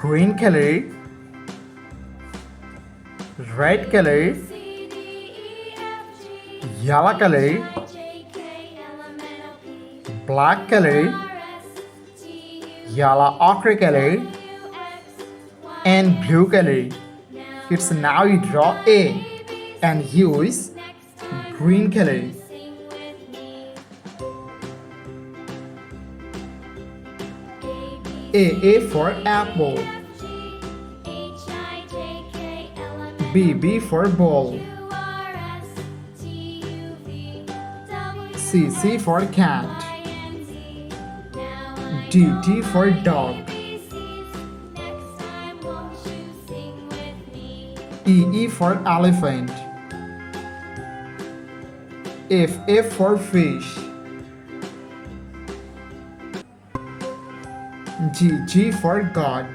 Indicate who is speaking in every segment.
Speaker 1: green color, red color, yellow color, black color, yellow ochre color, and blue color. It's now you draw A and use green color. A for apple, B for ball, C for cat, D for dog, E for elephant, F for fish, G for God,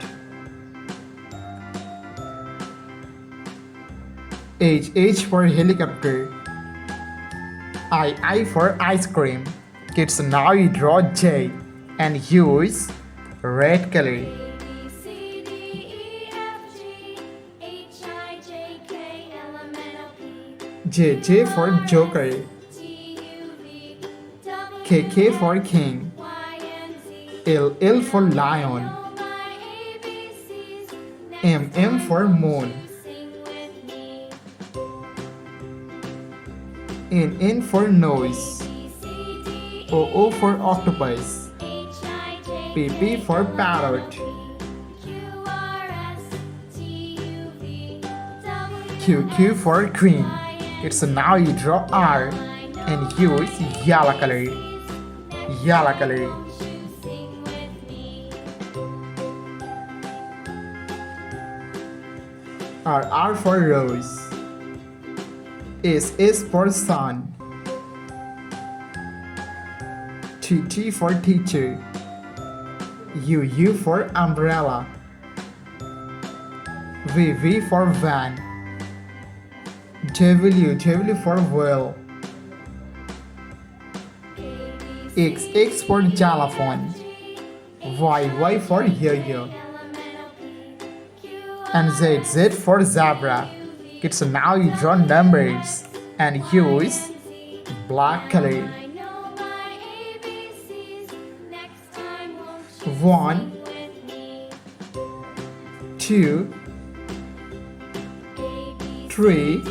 Speaker 1: H for helicopter, I for ice cream. Kids, now you draw J and use red color. J for joker, K for king, L for lion, M for moon, N for nose, O for octopus, P for parrot, Q for queen. It's now you draw R and use yellow color. Yellow color. R for rose. S for sun. T for teacher. U for umbrella. V for van. W for whale. X for xylophone. Y for yo-yo. And Z for zebra. Kids, now you draw numbers and use black color. 1, 2, 3,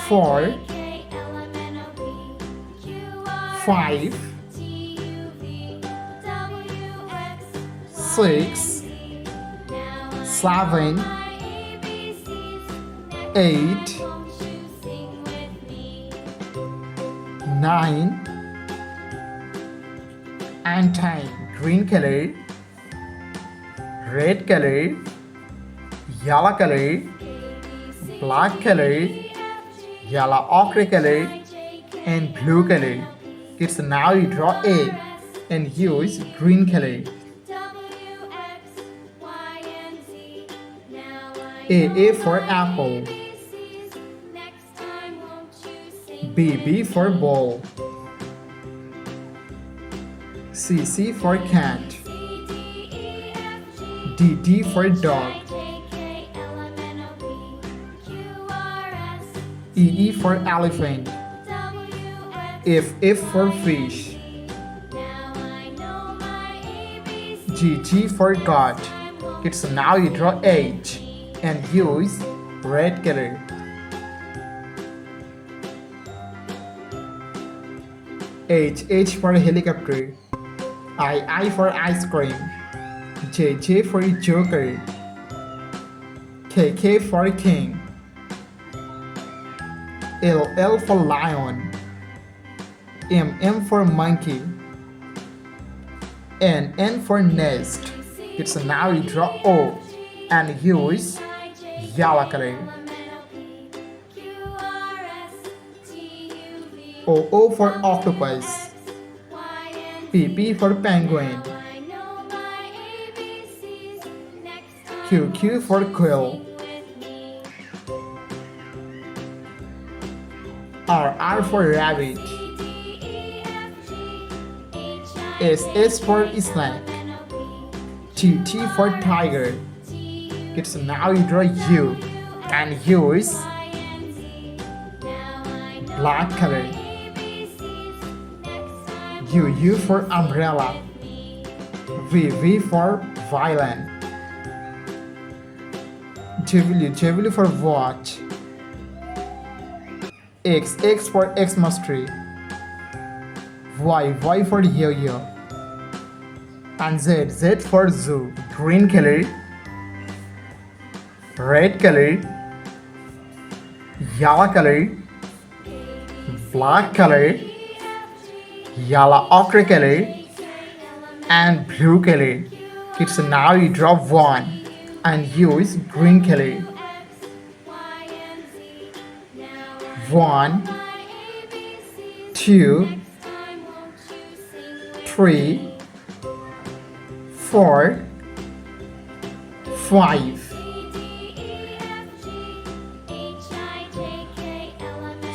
Speaker 1: 4, 5, 6, 7, 8, 9, and 10. Green color, red color, yellow color, black color, yellow ochre color, and blue color. Kids, now you draw A and use green color. A for apple, B for ball, C for cat, D for dog, E for elephant, F for fish, G for God. Kids, now you draw H and use red color. H for helicopter, I for ice cream, J for joker, K for king, L for lion, M for monkey, N for nest. It's now you draw O and use yellow color. O for octopus, P for penguin, Q for quill, R for rabbit, S for snake, T for tiger. Kids, now you draw U, and U is black color. U for umbrella. V for violin. W for watch. X for Xmas tree. Y for yo-yo. And Z for zoo. Green color, red color, yellow color, black color, yellow ochre color, and blue color. Kids, now you draw one, and U is green color. 1, 2, 3, 4, 5,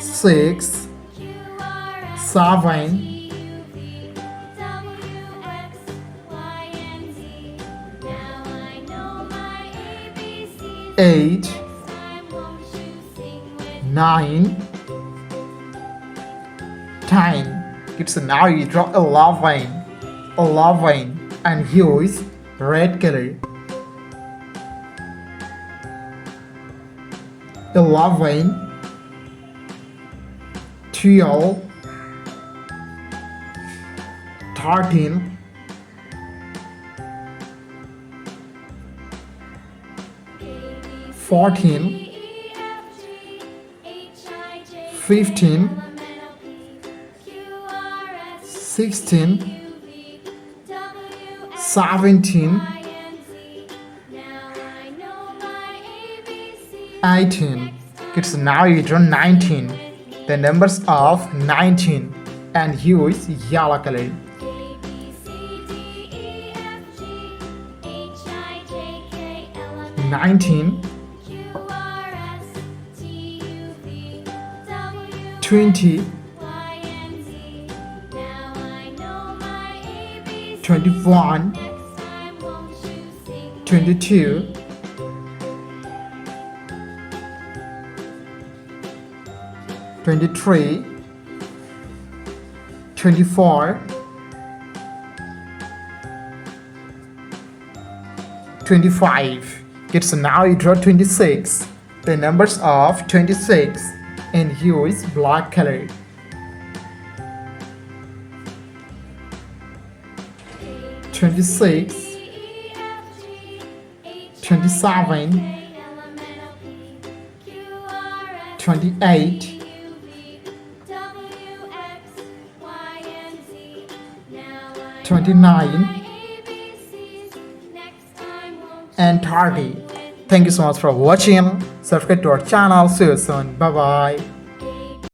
Speaker 1: 6, 7, 8, 9, 10. Kids, now you draw 11, and here is red color. 11, 12, 13, 14, 15, 16, 17, 18. Kids, now you draw 19. The numbers of 19, and here is yellow color. 19, 20, 21, 22, 23, 24, 25. Kids, now you draw 26. The numbers of 26, and here is black color. 26, 27, 28, 29, and 30. Thank you so much for watching. Subscribe to our channel. See you soon. Bye bye.